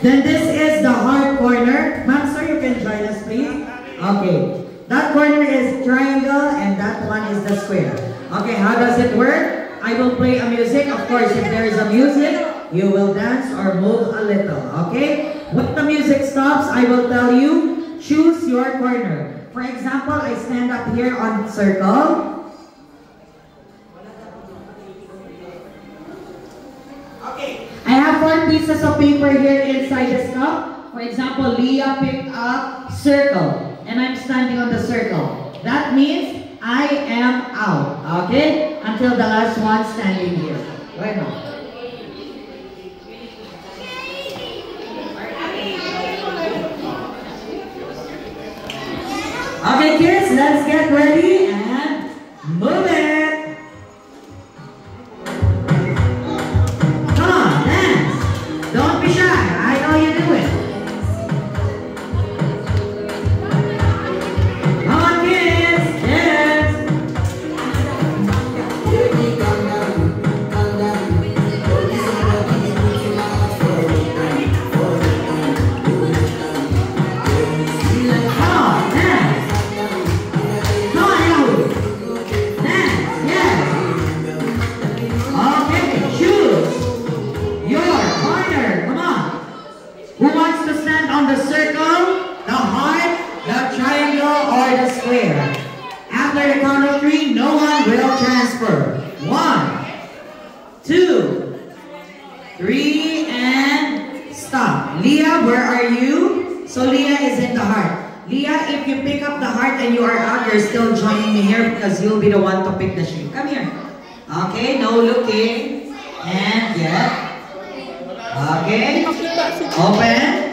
Then this is the heart corner. Ma'am, sir, you can join us, please. Okay. That corner is triangle and that one is the square. Okay, how does it work? I will play a music. Of course, if there is a music, you will dance or move a little. Okay? When the music stops, I will tell you, choose your corner. For example, I stand up here on circle. Okay. I have 4 pieces of paper here inside the cup. For example, Leah picked up circle, and I'm standing on the circle. That means I am out. Okay? Until the last one standing here. Bueno. Okay, kids, let's get ready and move it. Come on, dance. Don't be shy. I know you do it. Come on, kids, dance. Who wants to stand on the circle, the heart, the triangle, or the square? After the count of 3, no one will transfer. 1, 2, 3, and stop. Leah, where are you? So Leah is in the heart. Leah, if you pick up the heart and you are out, you're still joining me here because you'll be the one to pick the shape. Come here. Okay, no looking. And yeah. Okay. Open.